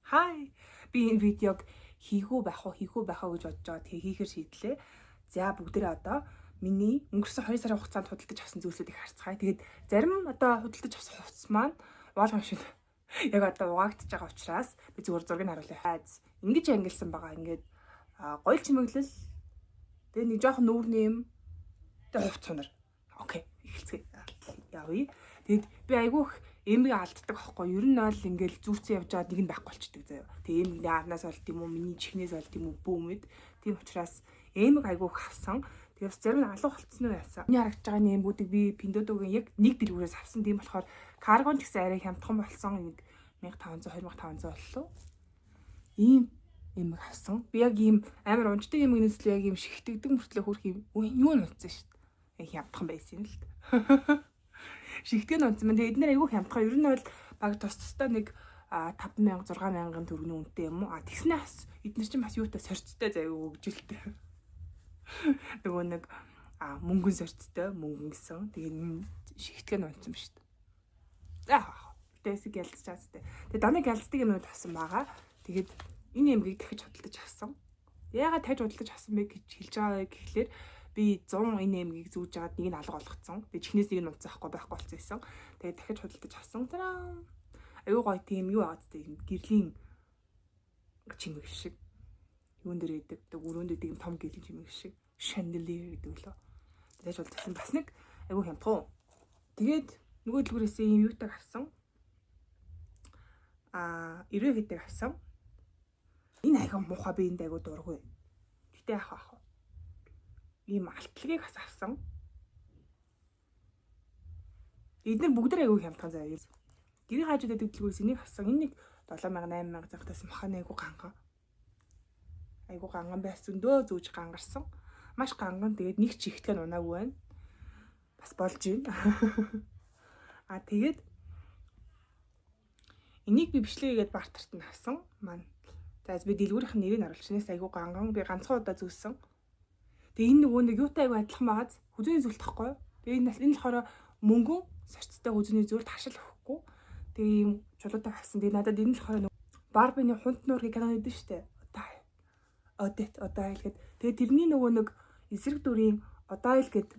Хай. Би энэ видеог хийгүү байх уу гэж бодож байгаа. Тэгээ хийхээр шийдлээ. За бүгдээрээ одоо миний өнгөрсөн 2 сарын хугацаанд худалдаж авсан зүйлсүүдийг харцгаая. Тэгээд зарим одоо худалдаж авсан хувцас маань угаалгын машин яг одоо угаагдчихж байгаа учраас би зүгээр зургийг харуулъя. Хайз. Ингэж ангилсан байгаа. Ингээд гоёл чимэглэл. Тэгээ нэг жоохон нүүрний юм. Тэгээ хувцас унар. Окей. Эхэлцгээе. Явъя. Тэгээд би айгүйх эмийг алддаг аахгүй. Ер нь бол ингээл зүүцэн явж байгаа нэг нь байхгүй болчдөг заяа. Тэгээ эм яарнаас болд юм уу, миний чихнээс болд юм уу, бөөмөд. Тийм учраас эмийг айгүйх авсан. Тэгээ бас зарим нь алуу болцсон уу яасан. Миний харагдж байгаа нэмгүүдийг би Pinduoduo-гийн яг нэг дэлгүүрээс авсан. Тийм болохоор каргон ч гэсэн арай хямдхан болсон. Нэг 1500 2500 боллоо. Ийм эмийг авсан. Би яг ийм амар унждаг эмийг нэслээ яг ийм шигтэгдэг мөртлөө хөрх юм. Юу нь унцсан шүү дээ. Яг хямдхан байсан юм л дээ. Шигтгэн унцсан маань. Тэгээ эдгээр айгүй хямдхан. Ер нь бол баг тустай нэг 5000 6000 төгрөгийн үнэтэй юм уу? Тэгснээ бас эдгээр чинь бас юутай сорцтой заяа өгжилтэй. Нөгөө нэг мөнгөн сорцтой мөнгөн гэсэн. Тэгээ шигтгэн унцсан ба шүү дээ. Тэсэг ялцчихсан тээ. Тэгээ даны ялцдаг юмуд авсан байгаа. Тэгээд энэ эмгийг дахиж худалдаж авсан. Яагаад таж худалдаж авсан бэ гэж хэлж байгаа гэхлээр би 100 энэ эмгийг зүүж жагаад нэг нь алга болгоцсон. Тэгээ чихнээс нэг нь унцсан байхгүй болсон байсан. Тэгээ дахиж худалдаж авсан. Тараа. Аюу гой тийм юу аваад тийм гэрлийн чимэг шиг. Юун дээр идэг. Өрөөнд идэг юм том гэрлийн чимэг шиг. Chandelier гэдэг лөө. Тэгэж болчихсон. Бас нэг аюу хямдхан. Тэгээд нөгөө дэлгүүрээс ийм юутаг авсан. 90 хэдэг авсан. Энэ айгаа муухай би энд айгуу дургүй. Гэтэ яах вэ? Ийм алтлагийг бас авсан. Эдгээр бүгд айгүй хямдхан заяа. Гэрийн хаажууд гэдэг дэлгүүрээс энийг авсан. Энэ нэг 7000 8000 зангатаас маханы айгүй ганган. Айгүй ганган байсан дөө зүүж гангарсан. Маш ганган. Тэгээд нэг чихтгэн унаагүй байна. Бас болж байна. Тэгээд энийг би бичлэгээгээд бартарт нь авсан. Маань. За би дэлгүүрийнх нь нэрийг харуулчихнаас айгүй ганган. Би ганцхан удаа зүссэн. Тэгээ энэ нөгөө нэг юутай айгүй адилхан байгааз хүзүүний зүйлт тахгүй. Тэгээ энэ болохоор мөнгөн сорцтой хүзүүний зүйлт хашил өгөхгүй. Тэгээ ийм чулуутай авсан. Тэгээ надад энэ болохоор Барбины хунт нуурын кино гэдэг нь штэ. Одоо хэлгээд. Тэгээ тэрний нөгөө нэг эсрэг дүрийн одоо ил гээд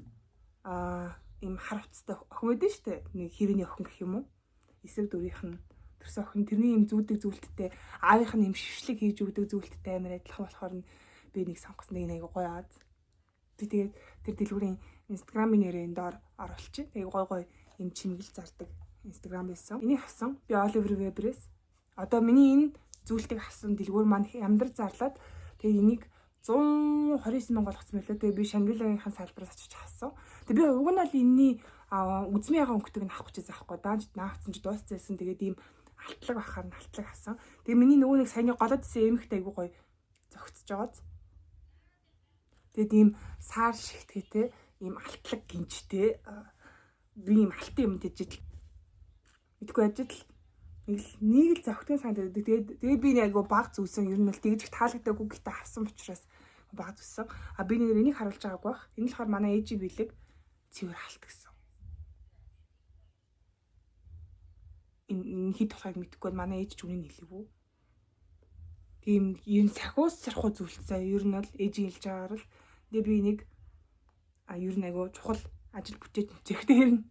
ийм хар хувцастай охин байдаг штэ. Нэг хэрний охин гэх юм уу? Эсрэг дүрийнх нь төрсөн охин тэрний ийм зүүдэг зүйлттэй аавынх нь ийм шившлэг хийж өгдөг зүйлттэй амар адилхан болохоор би нэг сонгосон. Нэг айгүй гоё аа. Тэгээд тэр дэлгүүрийн Instagram-ийн нэрийн доор оруулчих. Тэгээд гой юм чимэглэл зардаг Instagram байсан. Энийг авсан. Би Oliver Weber-ээс. Одоо миний энэ зүйлтийг авсан дэлгүүр маань ямдар зарлаад тэгээд энийг 129 мянга болгосон байлаа. Тэгээд би Shangri-La-гийн салбараас очиж авсан. Тэгээд би уг нь бол энэний үзмийн ягаан өнгөтэйг нь авах гэж заахгүй. Даанч наавцсан чи дуусчихсан. Тэгээд ийм алтлаг бахаар нь алтлаг авсан. Тэгээд миний нөгөө нэг саяны голоод исэн эмхтэй айгуу гоё зөгцөж байгааз. Тэгээд ийм саар шигтгэтэй ийм алтлаг гинжтэй би ийм алтын юм дижитал мэдгүй ажил нэг л зөгтгөн санаад байдаг. Тэгээд би нэг айгу баг зүсэн ер нь л тэгж их таалагдаагүй гэхдээ авсан учраас баг зүсэн. Би энийг харуулж байгаагүй бах. Энэ л болохоор манай ээжи бэлэг цэвэр халт гэсэн. Энэ хит болохыг мэдэхгүй манай ээж ч үнийг хэлээгүй. Тийм энэ сахиус сархуу зүйлсээ ер нь бол ээжийн хэлж байгаагаар л тэгээ би нэг ер нь айгу чухал ажил бүтээж зэхтэй хэрнэ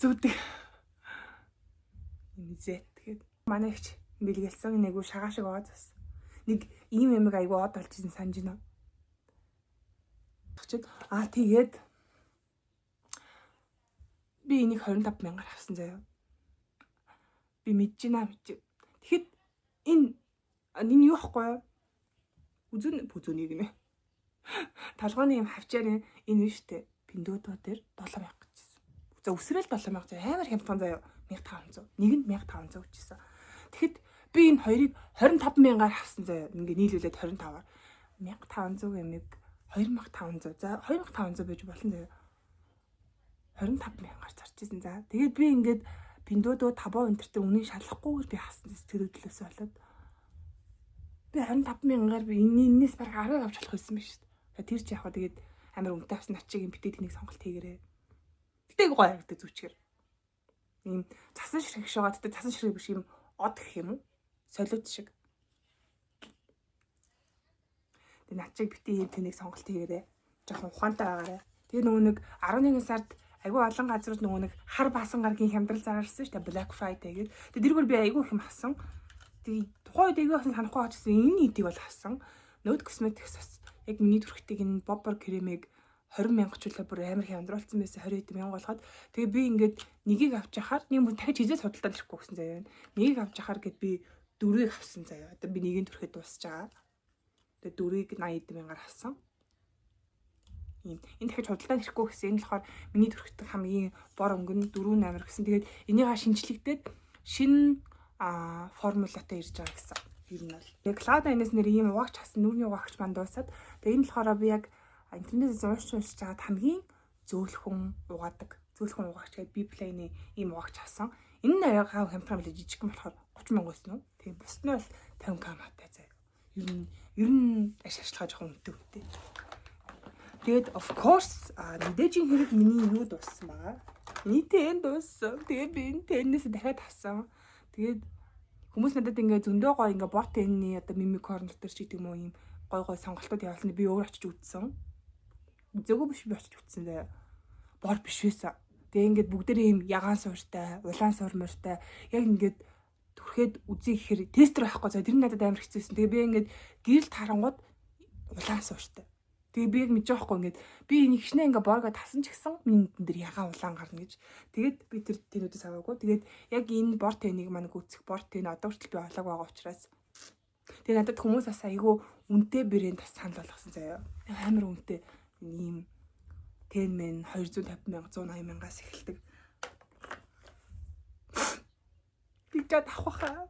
зүүдэг юм зэ. Тэгээд манай ихч бэлгэлсэн нэг шагаа шиг байгаа зас. Нэг ийм ямиг айгу од болж ирсэн санаж байна. Тэгээд би энийг 25000-аар авсан заяа. Би мэдэж байна. Тэгэхэд энэ юу ахгүй юу? Үзүүнийг нэ. Толгойн юм хавчаар энэ биш үү? Pinduoduo дээр 7000 гэжсэн. За өсрөөл 7000 амар хямдхан заяа 1500. Нэг нь 1500 гэжсэн. Тэгэхэд би энэ хоёрыг 25000-аар авсан заяа. Ингээ нийлүүлээд 25-аар 1500 гэмиг 2500. За 2500 байж болно заяа. 25000-аар зарж ирсэн. За тэгээд би ингээд Pinduoduo 5 өнтертэй үнийг шалахгүйгээр би хасан тэр өдлөөс болоод би 25000-аар би энэс баг 10 авч болох байсан биш үү? Тэр чи яг тэгээд амар өнгөтэй авсан ачиг юм битээ тэнийг сонголт хийгээрээ. Гэтэ гоё харагддаг зүчгэр. Ийм цасан ширхэг шугаад тэ цасан ширхэг биш юм од гэх юм уу? Солиод шиг. Тэгээ над чиг бити тэнийг сонголт хийгээрэй. Жохон ухаантай байгаарай. Тэгээ нөгөө нэг 11 сард айгүй олон газрууд нөгөө нэг хар баасан гаргийн хямдрал зарсан шүү дээ. Black Friday гэдэг. Тэгээ дэргээр би айгүй их юм хасан. Тэгээ тухайн үед айгүй хасан санахгүй байгаа гэсэн энэ хэдийг бол хасан. Nude Cosmetics бас яг миний төрхтийг энэ Bobber кремийг 20,000 ч үлээ бүр амар хямдруулсан байсан 20,000 болгоод тэгээ би ингээд нэгийг авч яхаар нэг мөн дахиж хизээ судалдаад ирэхгүй гэсэн заяа. Нэгийг авч яхаар гэд би 4-ийг авсан заяа. Одоо би нэгийг төрөхөд дуусч байгаа. Тэгээ 4-ийг 80,000-аар авсан. Энэ дахиж худалдаад ирэхгүй гэсэн энэ болохоор миний төрхтөг хамгийн бор өнгө нь 4.8 гэсэн. Тэгээд энийгээ шинжлэхдээ шинэ формулатай ирж байгаа гэсэн. Ер нь бол. Тэгээ Cloud Nine-с нэр ийм угаагч хасан нүрийн угаагч манд дуусаад тэгээ энэ болохоор би яг интернетээс уншиж чаад хамгийн зөөлхөн угаагч гэдэг Bplay-ний ийм угаагч хасан. Энэ нь аяга хямдхан мэлээ жижигхэн болохоор 30,000 байсан уу? Тэгээ бусд нь бол 50k матай заяа. Ер нь ашиглахаа жоохон үнэтэй. Тэгээд of course мэдээжийн хэрэг миний юу дууссан байгаа. Миний тэн дууссан. Тэгээд би энэ тэнээс дахиад авсан. Тэгээд хүмүүс надад ингээ зөндөө гоо ингээ бот тэнний одоо мимик корнер төр ч гэдэг юм уу ийм гой сонголтууд явуулсан. Би өөр очиж үзсэн. Зөвгөө биш би очиж үзсэн заяа. Бор биш байсан. Тэгээ ингээд бүгдээрээ ийм ягаан сууртай, улаан суурмортай яг ингээд түрхэд үзье гэхээр тестер байхгүй заа. Тэр нь надад амар хэцүүсэн. Тэгээ би ингээд гэрэл тарангууд улаан сууртай. Тэгээ би яг мэдэж байхгүй ингээд би энийг хичнээн ингээ боргоо тасан ч гэсэн миний энэ дэр ягаан улаан гарна гэж. Тэгээд би тэр тэнүүдээс аваагүй. Тэгээд яг энэ бор тэнийг маань гүцэх бор тэн одоо хүртэл би олоог байгаа учраас тэгээ надад хүмүүс бас айгүй үнэтэй брэнд бас санал болгосон заяа. Амар үнэтэй ийм тэн мен 250,000 180,000-аас эхэлдэг. Би ч авах.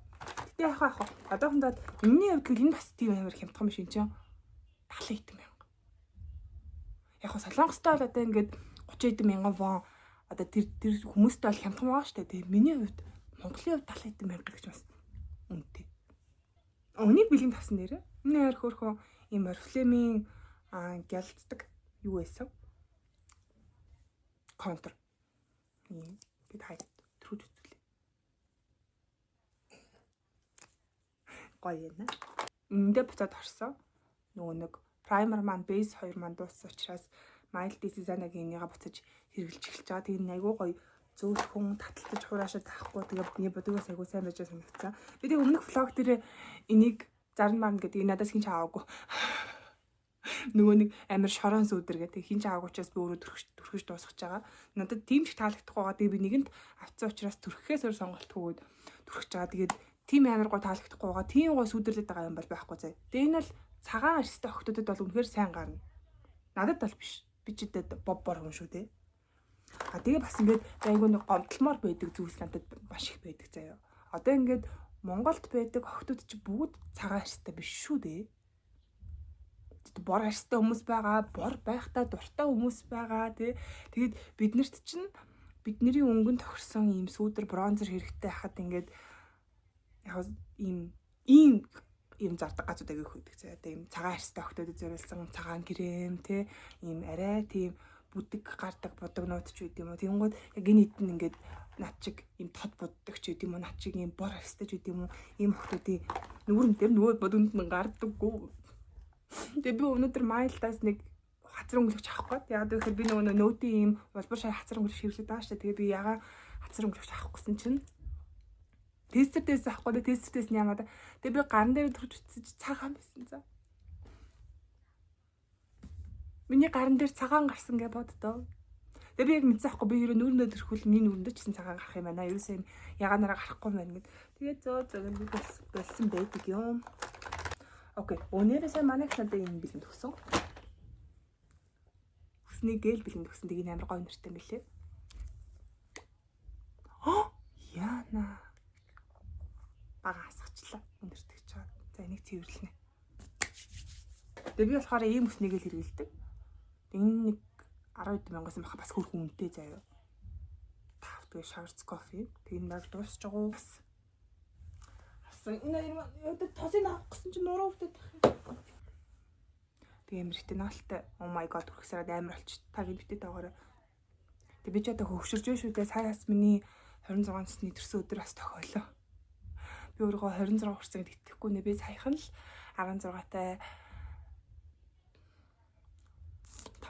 Тэгээ авах. Одоохондоо миний хувьд энэ бас тийм амар хямдхан биш юм чинь 70,000. Яг хоо Солонгостой бол одоо ингээд 30,000 вон одоо тэр хүмүүстэй бол хямдхан байгаа шүү дээ. Тэгээ миний хувьд Монголын хувьд 70,000 гэж бас үнэтэй. Өнийг бэлэн тасан нэрэ. Энэ хоёр хөөрхөн ийм Oriflame-ийн гялцдаг юу байсан? Контур. Ийм бид хайд төрөж үзүүлээ. Гоё юм аа. Эндээ буцаад орсон. Нөгөө нэг primer маань base 2 маань дууссан учраас mild design-гийн нэгээ буцаж хэрэгжилж эхэлж байгаа. Тэгээ айгүй гоё зөөлхөн таталтаж хураашаа таахгүй. Тэгээ бидний бодгоос айгүй сайн байж санагдсан. Би тэгээ өмнөх vlog дээр энийг зарн маань гэдэг надаас хин ч аваагүй. Нөгөө нэг амар шорон сүудэр гэдэг хин ч аваагүй учраас би өөрөө төрөхөж дуусгаж байгаа. Надад тийм ч таалагдахгүй байгаа. Тэгээ би нэгэнд авцсан учраас төрөхөөс өөр сонголт өгөөд төрөхж байгаа. Тэгээд тийм амар гоо таалагдахгүй байгаа. Тийм гоо сүудэрлээд байгаа юм бол байхгүй заа. Тэгээ энэ бол цагаан арьстай охтуудад бол үнэхээр сайн гарна. Надад бол биш. Би ч гэдэг боббор хүн шүү дээ. Тэгээ бас ингээд айгүй нэг гомдлмоор байдаг зүйлс надад маш их байдаг заяа. Одоо ингээд Монголд байдаг охтууд чи бүгд цагаан арьстай биш шүү дээ. Бор арьстай хүмүүс байгаа, бор байхдаа дуртай хүмүүс байгаа тий. Тэгээд биднэрт чинь бидний өнгөнд тохирсон ийм сүүдэр бронзер хэрэгтэй хахад ингээд яг ийм зардаг газрууд агай хөдөг заяа. Тийм цагаан арьстай охтуудад зориулсан цагаан крем тий. Ийм арай тийм бүдэг гардаг бодогнууд ч үгүй юм уу. Тэнгууд яг энэ хэд нь ингээд над чиг ийм тод буддаг ч үгүй юм уу. Над чиг ийм бор арьстай ч үгүй юм уу. Ийм охтуудын нүүрэн дээр нөгөө бодонд нь гардаггүй. Тэгээ би өнөөдөр Mildаас нэг хацар өнгөлөгч авахгүй. Яг тэгэхээр би нөгөө нөтийн ийм улбар шар хацар өнгөлөгч хэвлээд байгаа шүү дээ. Тэгээ би ягаа хацар өнгөлөгч авах гэсэн чинь тестертээс авахгүй. Тестертээс нь ямаа. Тэгээ би ган дээр төрж үтсэж цагаан байсан за. Миний гарын дээр цагаан гарсан гэж боддоо. Тэгээ би яг мэдсэн аахгүй. Би ерөө нүүрнээ төрхүүл миний нүүрэндээ ч гэсэн цагаан гарах юм байна. Ерөөсөө ягаанаараа гарахгүй байна гэд. Тэгээ зөө би болсон байдаг юм. Окей, өнөөдрөөсөө манайх надад юм бэлэн төгсөн. Хүсний гэл бэлэн төгсөн. Тэгээ амар гоё нэртэй мэлээ. Яна. Бага хасгачлаа. Өндөртөж чаад. За энийг цэвэрлэнэ. Тэгээ би болохоор ийм хүснийг л хэрэгэлдэг. Энэ нэг 12,000-аас баха бас хөрхөн үнэтэй заяа. Тэгээ Schwarz Coffee. Тэгээ нар дуусч байгаа бас. Энэ яг тосын авах гэсэн чинь нуруу өвдөд тах. Тэгээ эмэрхтэй наалтай. Oh my god үргэлжлээд амар болч таг битээ таагаар. Тэгээ би ч одоо хөвгшөрж байна шүү дээ. Саяас миний 26 насны төрсөн өдөр бас тохиолоо. Би өөрөө 26 хүрсэн гэд итгэхгүй нэ. Би саяхан л 16-тай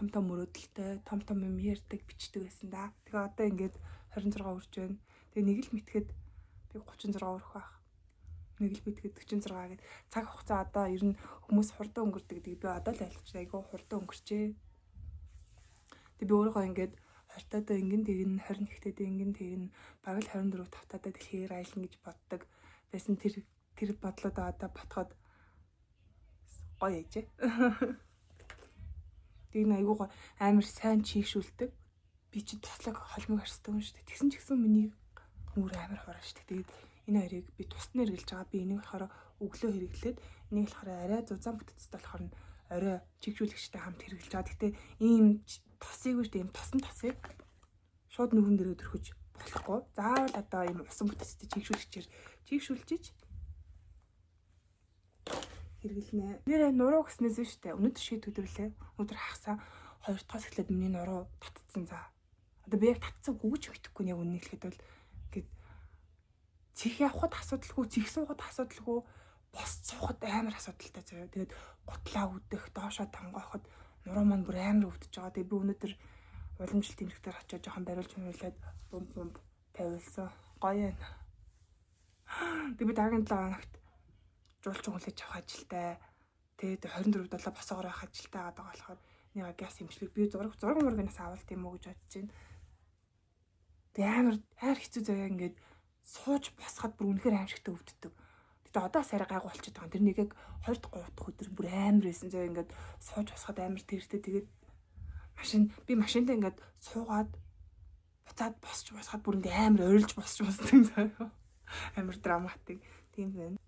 том мөрөөдөлтэй, том юм ярьдаг, бичдэг байсан да. Тэгээ одоо ингээд 26 хүрч байна. Тэгээ нэг л мэтгэхэд би 36 хүрэх байх. Нэг л мэтгэхэд 46 гэд цаг хугацаа одоо ер нь хүмүүс хурдан өнгөрдөг гэдэг би одоо л ойлгочихлаа. Айгу хурдан өнгөрчээ. Тэгээ би өөрийгөө ингээд 20-таад ингэн тэгнэ, 21-т ингэн тэгнэ, бараг л 24 тавтаад дэлхийгээр аялна гэж боддог байсан. Тэр бодлоо одоо ботход гоё яжээ. Тэг айгуу амар сайн чийгшүүлдэг. Би чи туслаг холмог харсдаг юм шүү дээ. Тэгсэн ч гэсэн миний нүур амар хураа шүү дээ. Тэгээд энэ хоёрыг би тусна хэрэглэж байгаа. Би энийг болохоор өглөө хэрэглээд энийг болохоор арай зузаан бүтцтэй болохоор орой чийгшүүлэгчтэй хамт хэрэглэж байгаа. Гэтэ ийм тосыг үү ийм тосон тосыг шууд нүгэн дээрээ төрхөж болохгүй. Заавал одоо ийм усан бүтцтэй чийгшүүлэгчээр чийгшүүлжиж хэрэглэнэ. Нэрээ нуруу гэснээс шүү дээ. Өнөөдөр шийд өдөрлөө. Өнөөдөр хагасаа 2 дахь эхлээд миний нуруу татцсан за. Одоо би яг татцсан гүгч мэдэхгүй яг үнэ хэлэхэд бол ингээд цих явахад асуудалгүй, цих суухад асуудалгүй, бос суухад амар асуудалтай заяа. Тэгээд гутлаа үдэх, доошоо тонгооход нуруу маань бүр амар өвдөж байгаа. Тэгээд би өнөөдөр уламжлалт тэмдэгтээр очиж жоохон бариулж мөрүүлээд бум тавилсан. Гоё юм. Тэгээд би дараагийн 7 хоногт жуулчин хүлээж авах ажилтай. Тэгээд 24/7 босоогоор байх ажилтай байгаа болохоор нэг газ имжлэг би зураг мургаас авалт юм уу гэж бодож байна. Тэгээд амар хэцүү заяа ингээд сууж босоход бүр үнэхээр аимшигтай өвддөг. Гэтэ одоо бас арай гайгүй болчиход байгаа. Тэр нэгийг 2 дахь 3 дахь өдөр бүр амар байсан заяа ингээд сууж босоход амар тэртэй. Тэгээд машинтаа ингээд суугаад буцаад босоход бүр ингээд амар ойрлж босч заяа. Амар драматик тийм байна.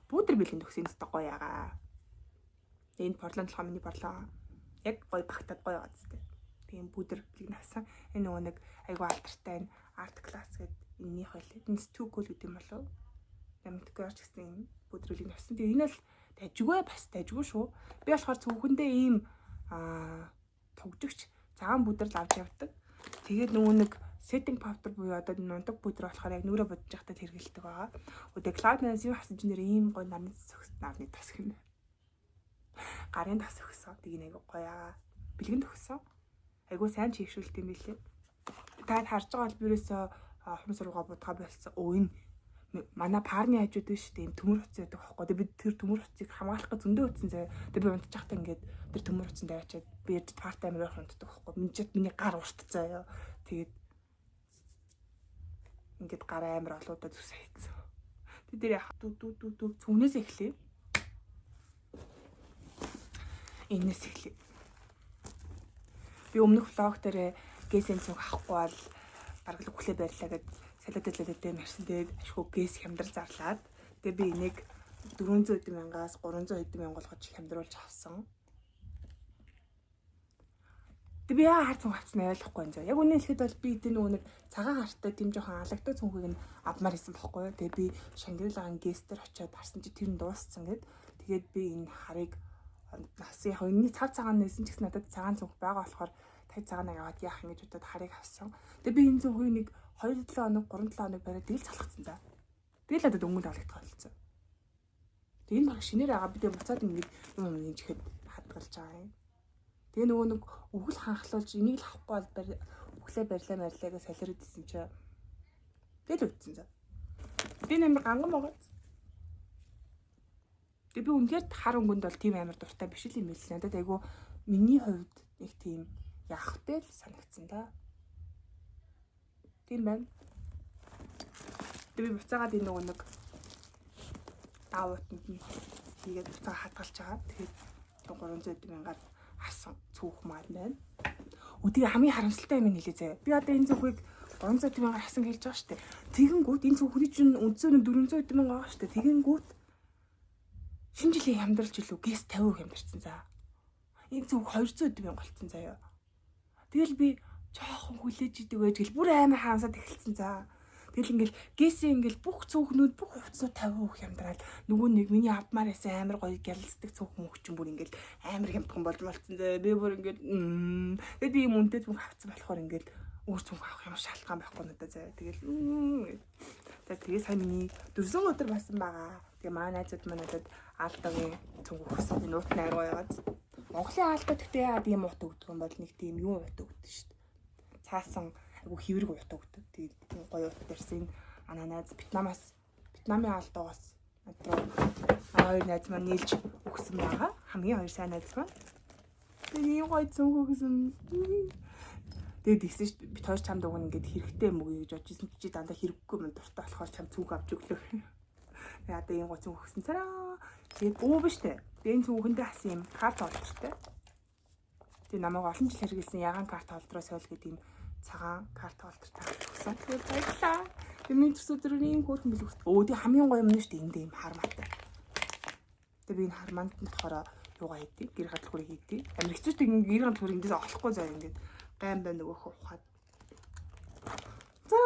Бүүдэр бэлгийн төгсөний гоё ягаа. Энэ Портланд болохоор миний борлоо. Яг гоё багтаад гоё байгаа зү. Тийм бүүдэр бэлгийг авсан. Энэ нөгөө нэг айгу алдартай энэ арт класс гэдэг энэних байлээ. Энэ стүүкөл гэдэг юм болов. Ямтгүй арч гэсэн бүүдэр бэлгийг авсан. Тэгээ энэ л дажгүй бас дажгүй шүү. Би болохоор зөвхөндөө ийм тогжигч цагаан бүүдэрл авч явдаг. Тэгээд нөгөө нэг setting powder буюу одоо нундаг бүүдэр болохоор яг нүрэ бодож байхдаа хэрэгэлдэг байгаа. Өдөө Cloud Nine хасан чинь нэр ийм гоё нарны тос гэнэ. Гарын тос өгсөн. Тийг нэг гоё аа. Бэлгэн төгсөн. Айгуу сайн чийгшүүлт юм билээ. Та харж байгаа бол бирөөсөө хумс руугаа будгаа болсон. Энэ манай парны хажууд биш тийм төмөр хуцаа байдаг байхгүй. Тэгээд бид тэр төмөр хуцыг хамгаалах гэж зөндөө утсан заяа. Тэгээд би унтж байхдаа ингээд тэр төмөр хуцанд аваачаад би парт амир унтдаг байхгүй. Миний гар уртцааяа. Тэгээд ингээд гараа амир олоодаа зүсээ хийцэн. Тэд дээр яах дүү цүнээс эхлэв. Энэс эхлэв. Би өмнөх влог дээр гэсийн цуг авахгүй бол бараг л өглөө барьлаа гэд салатэлэлтэй марсан. Тэгээд ашгүй гэс хямдрал зарлаад. Тэгээд би энийг 400,000-аас 300,000 болгож хямдруулж авсан. Би яа хар цүнх авсан ойлгохгүй юм заа. Яг үнэ хэлэхэд бол би тэр нөгөө нэг цагаан хартай тийм жоохон алагтай цүнхийг нь авмаар исэн бохгүй юу. Тэгээ би Шангрилагын гэстер очиод харсан чи тэр нь дууссан гэд. Тэгээд би энэ харыг бас яг энэний цагаан нээсэн ч гэсэн надад цагаан цүнх байгаа болохоор таг цагаанаа яваад яах юм гэж бодоод харыг авсан. Тэгээ би энэ цүнхийг нэг 2-7 хоног 3-7 хоног бариад тэгэл залхацсан за. Тэгэл надад өнгөнд алагдах болсон. Тэгээ энэ баг шинээр байгаа би тэгээ буцаад ингэ юм нэмжихэд хадгалж байгаа юм. Тэгээ нөгөө нэг өгөл ханхлуулж энийг л авахгүй бол өглөө барьлаа гэж солиороод исэн чи тэгэл үтсэн за. Би нэмэр ганган байгаа. Тэгээ би үнээр хар өнгөнд бол тийм амар дуртай биш л юм л надад айгу миний хувьд нэг тийм яахтай л санагдсан да. Тийм байна. Тэгээ би буцаагаад энэ нөгөө нэг аавтанд нь хийгээд буцаа хадгалж байгаа. Тэгээд 300,000-аар асан цүнх маань байна. Өдөө хамгийн харамсалтай юм хэлээ заяа. Би одоо энэ цүнхийг 300,000-аар хасан хэлж байгаа шүү дээ. Тэгэнгүүт энэ цүнхний чинь үндсөө нь 400,000 байгаа шүү дээ. Тэгэнгүүт шинэ жилийн хямдруулж илүү гэс 50% хямдарсан за. Энэ цүнх 200,000 болцсон заяа. Тэгэл би жоохон хүлээж идэг байж гэл бүр амар хаансаад эхэлсэн за. Тэгэл ингээл гэсээ ингээл бүх цүнхнүүд бүх хувцсууд 50% хямдраад нөгөө нэг миний авмаар байсан амар гоё гялцдаг цүнх мөнхчин бүр ингээл амар хямдхан болж малцсан зэ. Би бүр ингээл тэгээд би юм үнэтэй цүнх авцсан болохоор ингээл өөр цүнх авах юм шалтгаан байхгүй надад зэ. Тэгэл тэгээ сайн миний 400 өдөр басан байгаа. Тэгээ манай найзууд манайдад алдагийн цүнх өгсөн. Энэ уут найруу яваад. Монголын хаалтаа гэхдээ яагаад ийм уут өгдөг юм бол нэг тийм юу уут өгдөг шүү дээ. Цаасан айгу хэврэг уут өгдөг. Тэгээд гоё уут дэрсэн ананаас Вьетнамын хаалтаагаас одоо хоёр найз маань нийлж өгсөн байгаа. Хамгийн хоёр сайн найз маань. Тэгээд гоё цөөнх өгсөн. Тэгээд ихсэн шүү дээ. Би тоош чамд өгнө ингээд хэрэгтэй мөг гэж бодчихсон чи дандаа хэрэггүй юм дуртай болохоор чам цүнх авч өглөө. Тэгээд одоо ийм гоё цөөнх өгсөн цараа. Тэгээд биш үү? Дэн цүнхэндээ хасан юм карт холдортой. Тэгээд намайг олон жил хэрэгэлсэн ягаан карт холдроос ойл гэдэг юм цагаан карт холдортой авсан. Тэгээд баярлаа. Миний төсөөдөр ийм хөөрхөн билүүс. Тэгээд хамгийн гоё юм нь шүү дээ энд ийм хармаатай. Тэгээд би энэ хармаанд нь болохоор юугаа хийдэг? Гэр гадлахыг хийдэг. Амир хэцүүтэй гэр гадлахыг эндээс олохгүй заа ингээд гайм бай нөгөөхөө ухаад. За.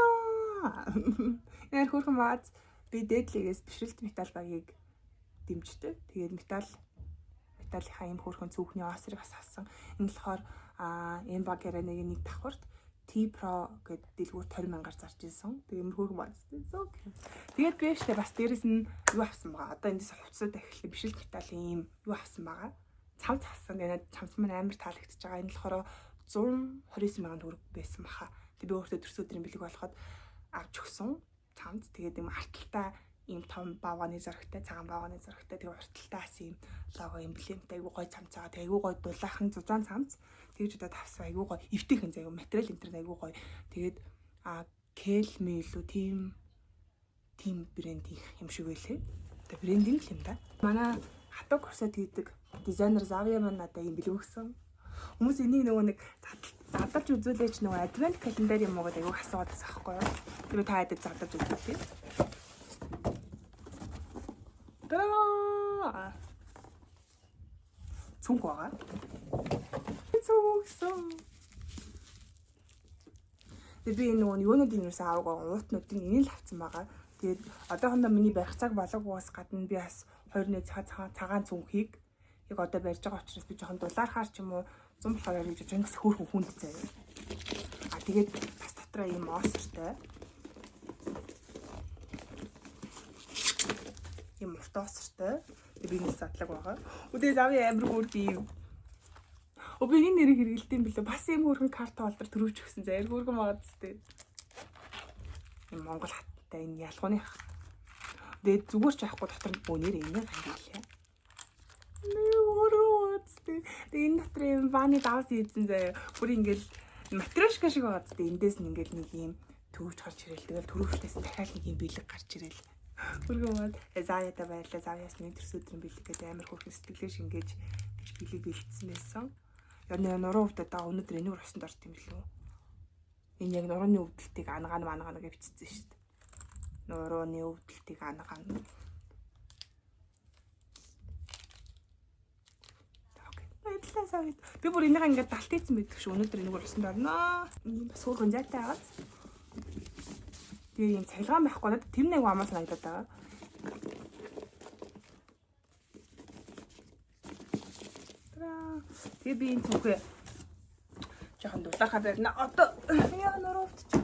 Яа хөөрхөн маад би дээдлэгээс бишрэлт металл багийг дэмждэг. Тэгээд металлынхаа ийм хөөрхөн цүнхний осрыг бас авсан. Энэ болохоор энэ багаараа нэг давхарт T Pro гэдэг дэлгүүр 20,000-аар зарж ирсэн. Тэгээд энэ хөөрхөн баазтай. Тэгээд би штэ бас дээрэс нь юу авсан байгаа. Одоо эндээс хувцсууд ахилах бишрэлт металлын ийм юу авсан байгаа. Цамц авсан. Тэгээд цамц маань амар таалагдчихж байгаа. Энэ болохоор 129,000 төгрөг байсан баха. Тэгээд би өөртөө төрсөдрийн бэлэг болоход авч өгсөн. Цамц тэгээд юм арталтаа ийм том бавганы зөрөгтэй, цагаан бавганы зөрөгтэй тэгээд урталтаас ийм лого эмблемтэй айгуу гой цамц байгаа. Тэгээд айгуу гой дулаахан зузаан цамц. Тэгж удаа тавсан айгуу гой эвтэйхэн заяа материал энэ айгуу гой. Тэгээд Kelme илүү тийм брэнд юм шиг байлээ. Тэгээд брендинг юм да. Манай хатуу корсет хийдэг дизайнер Завья маань надад ийм бэлэг өгсөн. Хүмүүс энийг нэг задлж үзүүлээч нөгөө адвент календар юм уу гэдэг айгуу асуугаад байсан байхгүй юу. Тэгээд та хэд задлж үзүүлээ. Цүнх байгаа. Цүнхсэн. Тэгээд би нөгөө юунуудын юусэн аваагаа уутнуудын энийг л авсан байгаа. Тэгээд одоохондоо миний барих цаг болоогүй гадна би бас 2 цагаан цүнхийг яг одоо барьж байгаа учраас би жоохон дулаархаар ч юм уу 100 болохоор гэж ингээс хөөрхөн хүнд заяа. Тэгээд бас дотроо ийм осортой. Ийм уртаосортой. Би нэг задлаг байгаа. Өдөө Завья амир хөөрх юм. Би энэ нэрийг хэрэгэлдэм билээ. Бас ийм хөөрхөн карт холдор төрөвч өгсөн заяа. Хөөрхөн байгаа зү. Энэ Монгол хаттай энэ ялгууны хат. Тэгээд зүгээр ч яахгүй дотор нэр энийг хангилаа. Тэгээд энэ дотор юм ваны давс ийдсэн заяа. Бүр ингээл матрашка шиг байгаа зү. Эндээс нь ингээл нэг юм төвч гарч ирэл. Тэгэл төрөвчтэйс дахиад нэг юм бэлэг гарч ирэл. Хөргөөд Завьятай баярлаа. Завьяас минь төрсөдрийн бэлэг гэдэг амар хөөрхөн сэтгэлээ шингээж гэж бэлэг бэлдсэн байсан. Яг нуруу өвдөд одоо өнөөдөр энэгээр усанд орт юм билүү. Энэ яг нурууны өвдөлтийг ангаана гэж бичсэн шүү дээ. Нурууны өвдөлтийг ангаана. Окей. Баярлалаа Завья. Би бүр энэгээ ингээд далт ийцэн байдаг шүү. Өнөөдөр энэгээр усанд орноо. Энэ бас хөөрхөн зайтай агааз. Тэгээ юм цалгаан байхгүй надад тэр нэг амаас санагдаад байгаа. Тэгээ би энэ цүнхээ жоохон дулаахаа барина. Одоо яа нуруулт чи.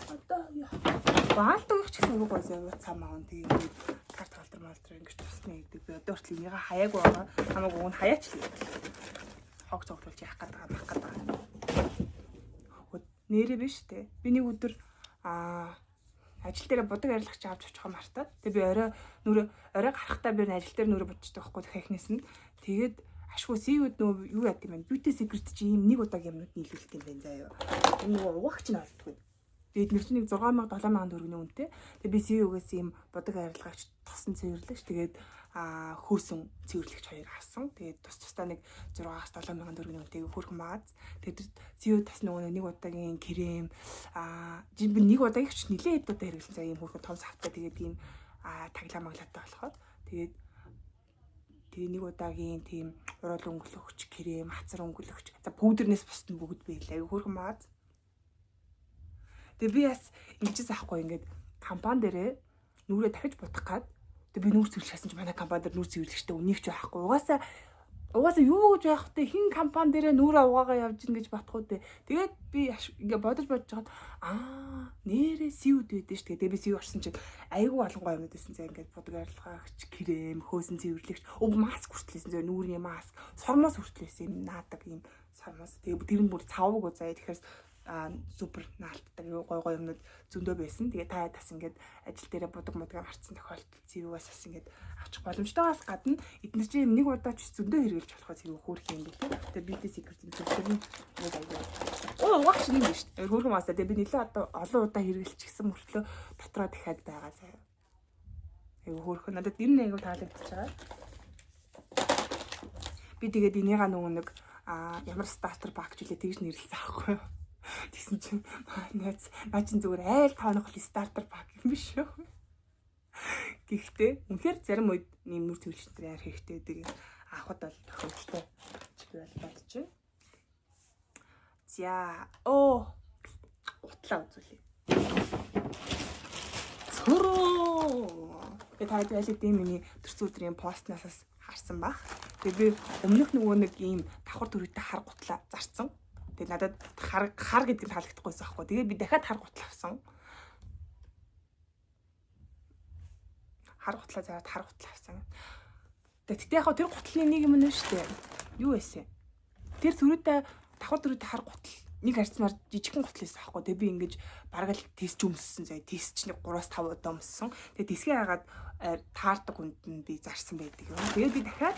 Одоо яа. Баалт өгч гэсэн үг байсан юм цам аав. Тэгээ карт холдор ингэж тусна гэдэг. Би одоо хүртэл энийг хаяаг байгаа. Хамаагүй уг нь хаяач л. Хог цогтолж яах гэдэг. Нэрээ биш үү? Би нэг өдөр ажил дээр будаг арилгач авч очих юм мартаад. Тэгээ би орой гарахтаа би ажил дээр нүрэ бодчихдаг байхгүй дахихнээс нь. Тэгээд ашгүй сивүүд нөө юу яд юм бэ? Beauty Secret чи ийм нэг удаагийн юмнууд нийлүүлдэг юм байна заяа. Энэ нөгөө угаагч нь олддгүй. Тэгээд нэр чинь 6,000 7,000 төгрөгийн үнэтэй. Тэгээд би сивүүгээс ийм будаг арилгаач тосон цэвэрлэгч тэгээд хөөсөн цэвэрлэгч хоёр авсан. Тэгээд тусдаа нэг 6-аас 7,000 төгрөгийн үнэтэй хөрхөн маад. Тэгээд сивүү тас нөгөө нэг удаагийн крем би нэг удаагийн ч нилээ хэд удаа хэрэглэсэн заа ийм хөрхөн том савтай тэгээд ийм таглаа маглаатай болоход тэгээд нэг удаагийн тийм уруул өнгөлөгч, крем, хацар өнгөлөгч. За пүүдернээс бусд нь бүгд биелээ. Хөөрхөн маад. Тэгээ би бас ингэж заахгүй ингээд компани дээрээ нүрээ дахиж будах гад. Тэгээ би нүүр цэвэрлэх гэсэн чи манай компани дээр нүүр цэвэрлэгчтэй үнийг ч байхгүй. Угаасаа Угаасаа юу гэж байх вэ? Хин компани дээрээ нүрээ угаагаа явж ийн гэж батхуу дээ. Тэгээд би ингээ бодож хаад нэрээ сивд байдэн ш. Тэгээд би сив орсон чинь айгүй олонгой юмуд байсан. За ингээд бодог арилгаагч, крем, хөөсөн цэвэрлэгч, маск хүртлээсэн. За нүүрний маск, сормоос хүртлээсэн юм наадаг юм сормоос. Тэгээд тэр нь бүр цавууг заяа. Тэгэхээр супер наалтдаг гой юмнууд зөндөө байсан. Тэгээ та тас ингээд ажил дээрээ бодог модгаа марцсан тохиолдолд цэвүүгээс бас ингээд авчих боломжтойгоос гадна эдгээр чинь нэг удаа ч зөндөө хэрэгжилж болох цэвүү хөөрх юм билээ. Тэгээ beauty secret зөвхөн нэг аяа. Угаач нэг юм шүү дээ. Хөөрхөн маасаа тэгээ би нэлээд одоо олон удаа хэрэгжилчихсэн мөртлөө дотроо дахиад байгаа заяа. Айгу хөөрхөн надад энэ нэг айгу таалагдчихж байгаа. Би тэгээд энийга нөгөө нэг ямар стартер пак ч үлээ тэгж нэрлсэн аахгүй юу. Тэгсэн чинь наа чин зүгээр айл тоонох стартер пак юм биш үү. Гэхдээ үнэхээр зарим үед нэмэр төвлөлтөр яар хэрэгтэй гэдэг авахд бол тохиолдолтой ч би бол бодож байна. За утлаа үзүүлээ. Цороо. Таад байлиг миний төрсөн өдрийн постнаас харсан баг. Тэгээ би өмнөх нөгөө нэг ийм давхар төрөйтэй хар гутлаа зарцсан. Тэгээ надад хар гэдэг нь таалагдахгүйсэн аахгүй. Тэгээ би дахиад хар гутал авсан. Хар гутлаа зараад хар гутал авсан. Тэгтээ яг тэр гутлын нэг юм нь шүү дээ. Юу байсан? Тэр төрөйтэй давхар төрөйтэй хар гутал нэг харьцмаар жижигхэн гутал байсан аахгүй. Тэгээ би ингэж бараг л тесч өмссөн заяа. Тесч нэг 3-5 удаа өмссөн. Тэгээ тесгээ хагаад таардаг хүнд нь би зарсан байдаг юм. Тэгээ би дахиад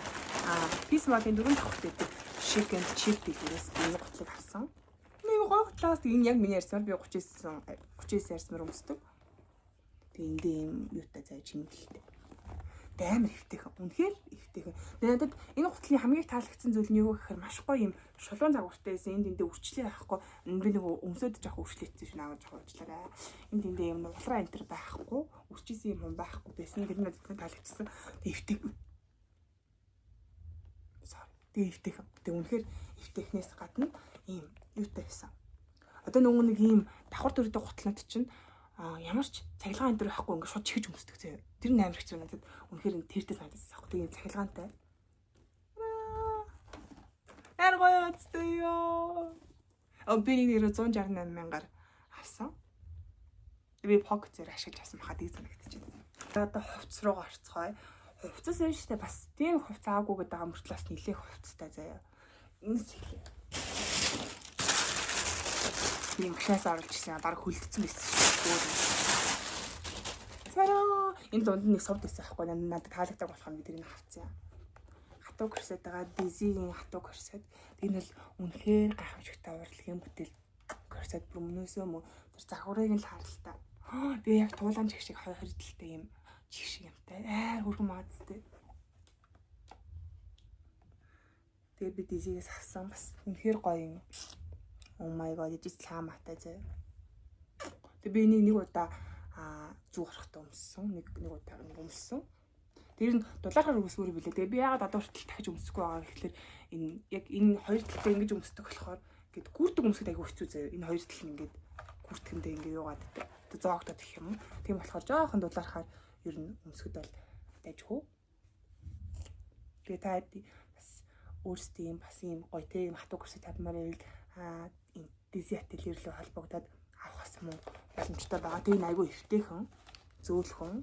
писмагийн дөрөв давхарт байдаг shake and chip дээрээс би гутлыг авсан. Нэг гутлаас энэ яг миний ярьсаар би 39 ярьсмаар өмсдөг. Тэгээ энд ийм юутай заяа чимгэлтэй. Тэгээ амар ихтэйхэн. Үнэхээр ихтэйхэн. Тэгээ надад энэ гутлын хамгийн таалагдсан зүйл нь юу гэхээр маш гоё юм шулуун загвартай байсан. Энд эндээ үрчлээ байхгүй. Би нэг өмсөд жоох үрчлээдсэн шүү наваа жоох уучлаарай. Энд эндээ юм улаан энтер байхгүй. Үрчээсэн юм байхгүй байсан. Тэр надад таалагдсан. Тэгээ ихтэйхэн. Тэгээ ихтэйхэн. Тэгээ үнэхээр ихтэйхнээс гадна ийм юутай байсан. Одоо нөгөө нэг ийм давхар төрөйтэй гутлууд чинь ямар ч цахилгаан энэ байхгүй ингээд шууд чихэж өмсдөг заяа. Тэр нь амар хэцүү надад үнэхээр энэ тэртэй санагдсан аахгүй. Тэгээ цахилгаантай. Эр гоё үстэй ёо. Би нэг 168,000-аар авсан. Би pocket зэр ашиглаж авсан бахад így санагдчихэв. Одоо хувцс руугаа орцгоё. Хувцас байна шүү дээ бас. Тийм хувцас аагүй гэдэг байгаа мөртлөөс нилээх хувцастай заяа. Инс ихлээ. Тийм машинаас оруулж ирсэн. Бараг хөлдсөн байсан шүү дээ. Цараа энэ дунд нэг сувд байсан аахгүй надад таалагддаг болох нь тэрийг авцсан. Хатуу корсет байгаа Дизигийн хатуу корсет. Энэ бол үнэхээр гайхамшигтай урлагийн бүтээл корсет өмнөөсөө мө тэр загварыг нь л харалтаа. Би яг туулан чих шиг хоёрдолтой юм чих шиг юмтай. Хөргөн маадтай. Тэгээ би Дизигээс авсан бас үнэхээр гоё юм. Oh my god, ижил цаамаатай заяа. Тэгээ би нэг удаа зүү гарахтаа өмссөн. Нэг удаа нэг өмссөн. Тэр нь дулаархаар өмсгөөр билээ. Тэгээ би яагаад одоо хүртэл дахиж өмсөхгүй байгаа гэхэлэр энэ яг энэ хоёр талтай ингэж өмсдөг болохоор ингээд гүрдэг өмсөд айгүй хэцүү заяа. Энэ хоёр тал нь ингээд гүртгэндээ ингээд юугаад зоогдоод их юм. Тийм болохоор жоохон дулаархаар ер нь өмсгөд бол дайжгүй. Тэгээ та бас өөрсдөө юм бас юм гоё те юм хатуу көрсөд тавьмаар байвал энэ дизи ательерлөө холбогдоод авахс юм боломжтой байгаа. Тэгээ айгүй ихтэйхэн зөөлхөн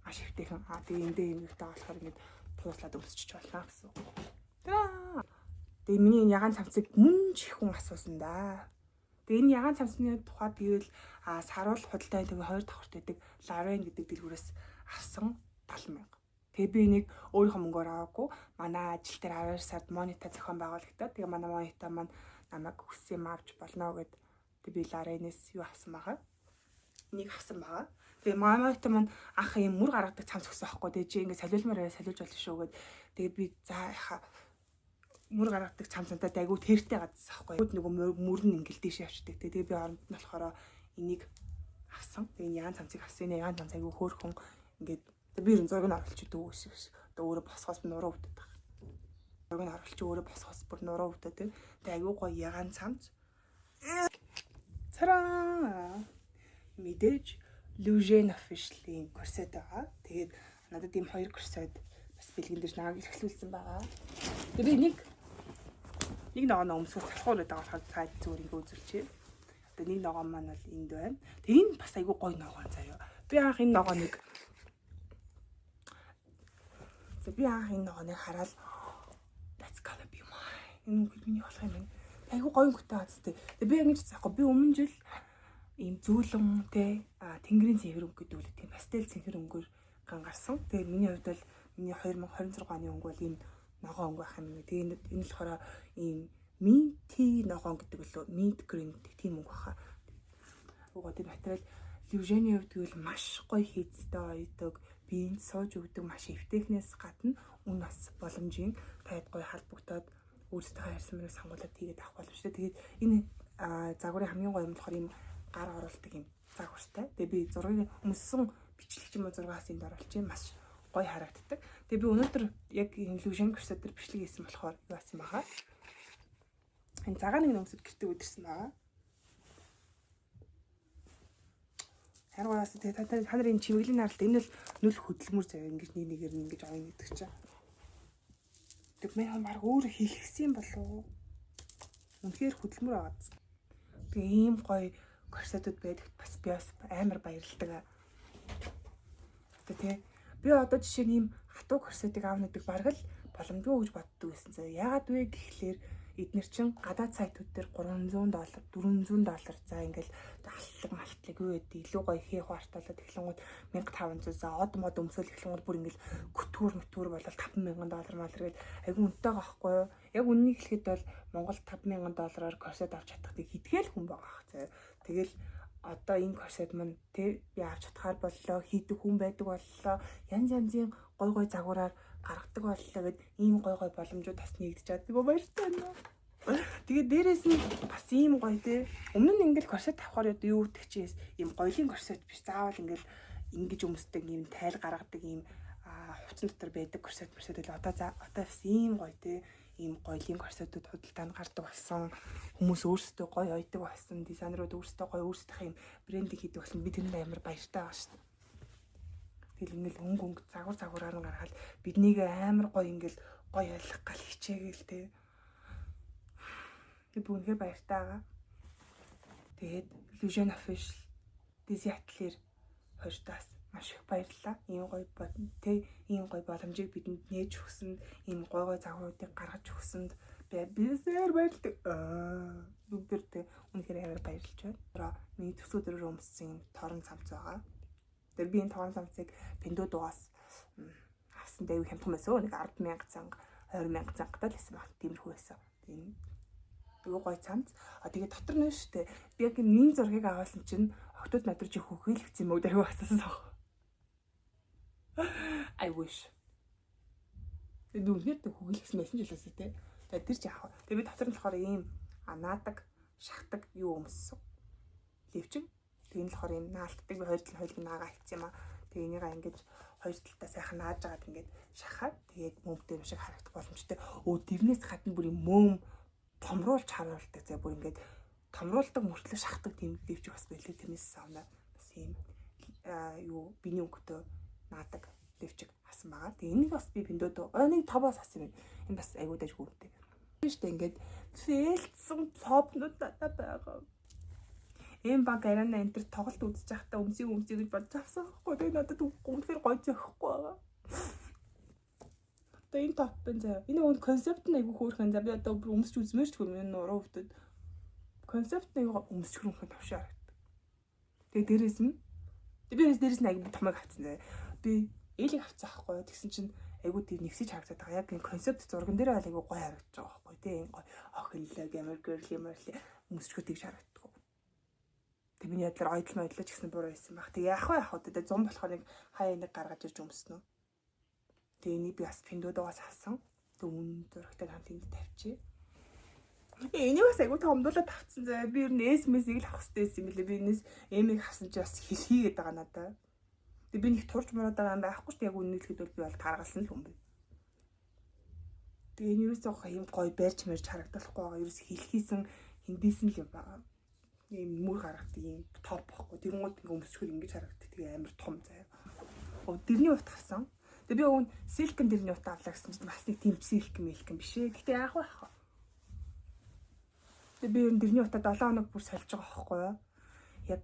маш ихтэйхэн тэгээ эндээ юм ихтэй болохоор ингээд тууслаад өмсчих болно гэсэн. Тэгээ миний ягаан цамцыг мөн ч их хүн асуусан да. Тэгээ энэ ягаан цамцны тухайд бивэл саруул худалдааны төвийн 2 давхарт байдаг Laren гэдэг дэлгүүрээс авсан 70,000. Тэгээ би энийг өөрийнхөө мөнгөөр аваагүй. Манай ажил дээр 12 сард Монита зохион байгуулагтаа. Тэгээ манай Монита маань намайг хүссэн юм авч болно гэд би Laren-ээс юу авсан байгаа. Энийг авсан байгаа. Тэгээ Монита маань анх юм мөр гаргадаг цамц өгсөн байхгүй. Тэгээ чи ингэ солиулмаар солиулж болно шүү гэд. Тэгээ би за яха мөр гаргадаг цамцантай айгуу тэртэй гадсан байхгүй. Нөгөө мөр нь ингээл дэше явчихдаг. Тэгээ би оронд нь болохоор энийг авсан. Тэгээ яан цамцыг авсан. Энэ яан цамц айгуу хөөрхөн ингээд би ер нь зургийг оруулж идэв шиг. Одоо өөрөө босгоос нуруу өгдөг баг. Зургийг оруулж өөрөө босгоос бүр нуруу өгдөг. Тэгээ айгуу гоё ягаан цамц. Цараа мэдээж Lujen official-ийн корсет байгаа. Тэгээд надад ийм 2 корсет бас бэлгэн дээр нааг эрхлүүлсэн байгаа. Тэгээ нэг ногоо өмсгөх салхуур байдаг болохоор цаад зүгээр ингээ үзүүлчихье. Тэгээ нэг ногоо маань бол энд байна. Тэгээ энэ бас айгүй гоё ногоо заяа. Би анх энэ ногооныг хараад that's gonna be mine. Энэ миний болох юм байна. Айгүй гоё өнгөтэй хацтай. Тэгээ би ингэж заахгүй. Би өмнө жил ийм зүүлэн тэнгэрийн цэнхэр өнгө гэдэг үл тийм пастел цэнхэр өнгөөр гарсан. Тэгээ миний хувьд бол миний 2026 оны өнгө бол ийм ногоо өнгө байх юм. Тэгээ энэ болохоор ийм минти ногоон гэдэг лөө mint green тийм өнгө баха. Угаа тийм материал Лужений хувьд гэвэл маш гоё хийцтэй ойдог, биеинд сууж өгдөг маш эвтэхнээс гадна үн бас боломжийн таад гоё халбогдоод өөрсдөө хайрсан мөрөөр сонгуулаад тэгээд авах боломжтой. Тэгээд энэ загварын хамгийн гоё юм болохоор ийм гар оруулдаг юм загвартай. Тэгээд би зургийг өмссөн бичлэг юм уу зургаас энд оруулчих маш гоё харагддаг. Тэгээд би өнөөдөр яг энэ Лужен корсет дээр бичлэг хийсэн болохоор юу асан баха. Энэ цагааны өмсөд гэртээ өдөрсөн байгаа. Харгаас та нарын чимэглэлийн харалт энэ бол нүл хөдөлмөр заяа ингэж нэгээр ингэж оёно гэдэг чинь. Тэг мэн хамаар өөр хийхсэн болов. Үнэхээр хөдөлмөр аваад. Тэгээ ийм гоё корсетууд байдагт бас би бас амар баярлалдаг. Тэ би одоо жишээ нь ийм хатуу корсетыг аавна гэдэг бараг л боломжгүй гэж боддог байсан заяа. Яагаад вэ гэхлээр эднэр чин гадаад сайтууд дээр $300, $400 за ингээл алтлаг юу гэдэг илүү гоё хийх харталаад эхлэнгууд $1500 од мод өмсөөл эхлэнгууд бүр ингээл көтгөр болол $5000 мал гээд айгүй үнэтэй байхгүй юу? Яг үннийг хэлэхэд бол Монголд $5000 корсет авч чаддаг хитгэл хүн байгаа ах заяа. Тэгэл одоо энэ корсет мань тий би авч чадхаар боллоо, хийдэг хүн байдаг боллоо, янз янзын гой загвараар гаргадаг боллоо гэд ийм гой боломжууд бас нэгдэж чад. Тэгвэл баяртай байна. Тэгээд дээрээс нь бас ийм гоё те. Өмнө нь ингээл корсет авахаар юу гэдэг чиээс ийм гоёлын корсет биш. Заавал ингээл ингэж өмсдөг ийм тайл гаргадаг ийм хувцас дотор байдаг корсет л одоо бас ийм гоё те. Ийм гоёлын корсетууд худалдаанд гардаг болсон. Хүмүүс өөрсдөө гоё ойдог болсон. Дизайнерууд өөрсдөө гоё өөрсдийнх юм брендинг хийдэг болсон. Би тэрэнд амар баяртай байгаа шүү дээ. Тэгэл ингээл өнгө загвараар нь гаргаад биднийг амар гоё ингээл гоё ойлгох гал хичээгээл те. Би үнэхээр баяртай байгаа. Тэгээд Lugen official Dizzy Atelier хоёртаас маш их баярлалаа. Ийм гоё боломжийг бидэнд нээж өгсөнд, ийм гоё загваруудыг гаргаж өгсөнд бисээр баярлалаа. Бүгдээрээ үнэхээр амар баярлж байна. Миний төсөөдрөөр өмссөн торон цамц байгаа. Тэр би энэ торон цамцыг Pinduoduo-аас авсан дэв хямдхан байсан. Нэг 10,000 цанга, 20,000 цангатаа л байсан баг. Тиймэрхүү байсан. Тийм юу гоё цамц. Тэгээд дотор нь штэ. Би яг энэ зургийг аваасан чинь октод надруу чи хөхөөлөгцсөн мөг даруй асуусан сах. I wish. Тэгээд үнэхээр хөхөөлөгсөн байсан ч ялаасаа те. Тэгээд тэр чи яах вэ? Тэгээд би дотор нь болохоор ийм наадаг, шахдаг юу өмссөн. Левчин. Тэгээд энэ болохоор ийм наалтдаг би хоёр талын наагаа хийцсэн юм аа. Тэгээд энийгээ ингэж хоёр талтаа сайхан нааж агаад ингэж шахаад тэгээд мөмтэй юм шиг харагдах боломжтой. Тэрнээс гадна бүр юм мөм томруулж харуулдаг зэ бүр ингээд томруулдаг мөртлөө шахдаг тийм левч бас байлээ. Тэрнээс авна бас ийм биний өнгөтэй наадаг левчиг хасан байгаа. Тэгээ энийг бас би Pinduoduo нэг 5-аас хасан юм. Энэ бас аюу дэж гүнтэй. Тэштэй ингээд фэлцсэн цоопнууд надад байгаа. Банк арена энэ төр тоглолт үзэж байхдаа өмсөй гэж бодож авсан байхгүй. Тэгээ надад үнэхээр гоё зөхгүй байгаа. Энэ топ бэн заяа. Энэ өөр концепт нь айгүй хөөрхөн. За би одоо өмсч үзмээр ч юм энэ уруу хөвдөд. Концепт нь айгүй өмсч хөрхөн тавшаа харагдав. Тэгээ дээрээс нь айгүй томыг авцсан заяа. Би ээлийг авцсан байхгүй. Тэгсэн чинь айгүй тийм нэгсэж харагдаад байгаа. Яг энэ концепт зурган дээр айгүй гоё харагдаж байгаа байхгүй. Тэгээ энэ гоё охинлаг амар гэрли өмсчгөө тэгж харагддаг. Тэг миний ядлаар ойдлоо ч гэсэн буруу байсан баг. Тэгээ яах вэ? Тэгээ зам болохоор нэг хаяа нэг гаргаж ирж өмснө. Тэгээ энийг би бас Pinduoduo-аас авсан. Дүүн зурагтай хамт энд тавьчих. Энийг бас айгуу томдуулаад авцсан заяа. Би ер нь SMS-ийг л авах хэрэгтэй юм билээ. Би энэс M-ийг авсан чи бас хийгээд байгаа надаа. Тэгээ би нэг турж мураад байгаа юм байхгүй шүү дээ. Яг үнэ хэлэхэд бол би бол таргалсан л хүн бэ. Тэгээ энэ юусоо юм гоё байрч мэрж харагдахгүй байгаа. Юус хэлхийсэн хиндийсэн л юм байгаа. Ийм мөр гаргадаг ийм топ байхгүй. Тэнгууд ингээ өмсчгөл ингэж харагддаг. Тэгээ амар том заяа. Тэрний урт авсан. Тэгээ би өгөн силкэн дэрний утаа авлаа гэсэн чинь бас нэг тийм силкэн биш ээ. Гэхдээ яах вэ? Тэгээ би энэ дэрний утаа 7 хоног бүр сольж байгаа байхгүй юу? Яг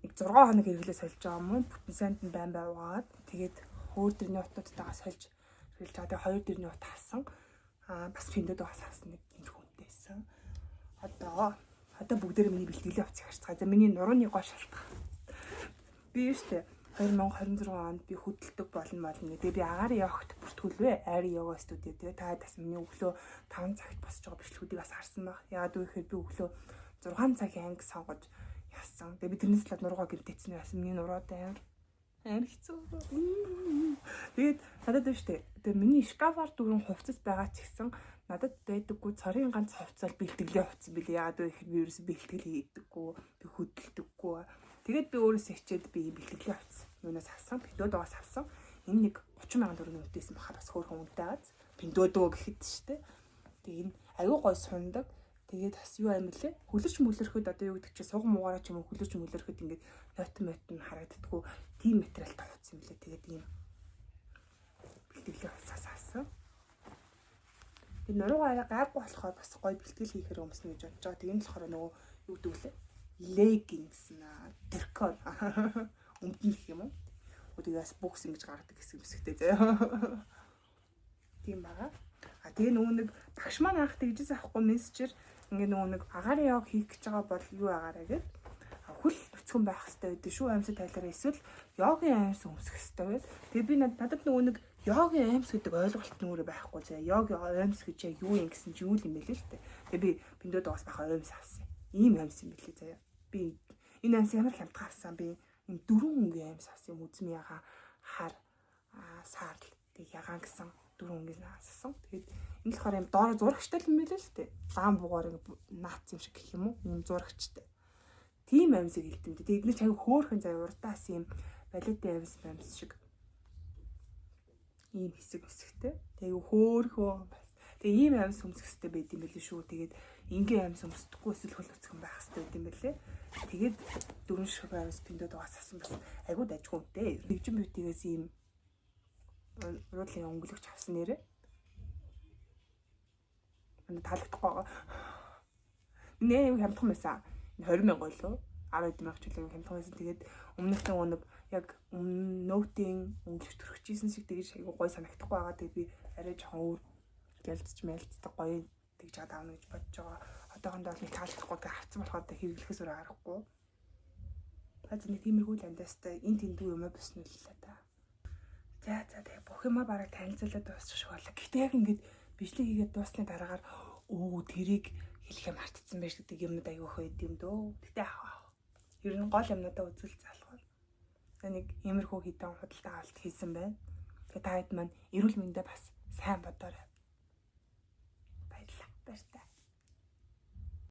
нэг 6 хоног хэрэглээ сольж байгаа юм. Бүтэн санд нь байн байгаад тэгээд өөр дэрний утаатайгаа сольж хэрэглэж байгаа. Тэгээ 2 дэрний утаа авсан. Бас пиндод бас авсан нэг тийм хүнтэй байсан. Одоо бүгдээр миний бэлтгэлээ авчих харцгаа. За миний нурууны гоо шалтгаан. Би штэ 2026 онд би хөдөлдөг болно. Тэгээ би агаар явахт бүртгүүлвэ. Айр йога студио. Тэгээ та бас миний өглөө 5 цагт босч байгаа бичлэгүүдийг бас харсан баг. Яагаад вэ гэхээр би өглөө 6 цагийн анги сонгож явсан. Тэгээ би тэрнээс л нуруугаа гэрдээсэн байсан. Миний нурууд амар хэцүү. Тэгээд надад штэ. Тэгээ миний шкафаар дөрвөн хувцас байгаа ч гэсэн надад байдаггүй цорын ганц хувцас бэлтгэлээ хувцсан билээ. Яагаад вэ гэхээр би ерөөсө бэлтгэл хийдэггүй. Би хөдөлдөггүй. Тэгээд би өөрөөсөө хичээд би бэлтгэлээ авсан. Юунаас авсан? Пиндодоос авсан. Энэ нэг 30,000 төгрөгийн үнэтэйсэн бахад бас хөөрхөн үнэтэй аз. Пиндодоо гэхэд штэ. Тэгээ энэ аюу гой сундаг. Тэгээд бас юу юм бэлээ? Хөлөрч мөлөрөхөд одоо юу гэдэг чи суг муугаараа ч юм уу хөлөрч мөлөрөхөд ингээд нот нь харагддаггүй тийм материалтай хувцсан билээ. Тэгээд ийм бэлтгэлээ хувцас авсан. Тэгээд нуруугаараа гайгүй болохоор бас гой бэлтгэл хийхээр өмснө гэж бодож байгаа. Тэгээд энэ болохоор нөгөө юу гэдэг вэ? Leggings тэркон өмдөн гэх юм уу? Өдөөс бокс ингэж гаргадаг гэсэн хэсэгтэй заяа. Тийм байгаа. Тэгээ нөгөө нэг багш маань анх тэгжээс авахгүй мессежээр ингээ нөгөө нэг агаарын яваг хийх гэж байгаа бол юу агаараа гэд хөл өцгөн байх хэрэгтэй байдаг шүү амьсад тайлаараа эсвэл йогийн амьс өмсөх хэрэгтэй байд. Тэгээ би надад нөгөө нэг йогийн амьс гэдэг ойлголт нүрэ байхгүй заяа. Йогийн амьс гэж яг юу юм гэсэн чи юу юм бэ л дээ. Тэгээ би пиндод бас баха амьс авсан. Ийм амьс юм бэлээ заяа. Би энэ амьс ямар хямдхан авсан би энэ 4 өнгийн амьс авсан юм үзм яга хар саарл тэг ягаан гэсэн 4 өнгийн авсан. Тэгээд энэ болохоор юм доор зурагчтай юм билээ л дээ. Баан бугаар наац юм шиг гэх юм уу? Ийм зурагчтай. Тийм амьсыг хэлдэм дээ. Тэгээд эдгээр чаг хөөхөн зай уртаас юм балетын амьс шиг ийм хэсэгтэй. Тэгээд хөөхөө бас. Тэгээд ийм амьс өмсөхтэй байд юм билээ шүү. Тэгээд ингийн амьс өмсдөхгүй эсвэл хөл өцгөн байх хэрэгтэй байд юм билээ. Тэгээд 4 шиг амьс пиндод угаас авсан бас айгуу дажгүй үнэтэй. Нэгжин бьютигээс ийм уруудлын өнгөлөгч авсан нэрээ. Манд таалагдахгүй байгаа. Нээ юу хямдхан байсан. 20,000 лөө 10,000 ч үлээ хямдхан байсан. Тэгээд өмнөхний нэг яг ноутын өнгөлөгч төрчихсэн шиг тэгэж айгуу гой санагдахгүй байгаа. Тэгээд би арай жоохон өөр ялцдаг гоё тэгж чад аавна гэж бодож байгаа. Одоохондоо нэг таалагдахгүй тэгээд авцсан болохоор хэрэглэхээс өөр аргагүй. За нэг тиймэрхүү л амдастай энэ тэндүү юм аа босны л та. За тэгээ бүх юмаа бараг танилцуулаад дуусчих шиг боллоо. Гэхдээ яг ингэж бичлэг хийгээд дуусны дараагаар тэрийг хэлэхээ мартцсан байж гэдэг юмнууд аягүй хөөд юм дөө. Гэтэ ер нь гол юмнуудаа үзүүл залхвал. Нэг иймэрхүү хитэн худалдаа авалт хийсэн байна. Тэгээ та хэд маань эрүүл мэндэ бас сайн бодоорой. Баярлалаа.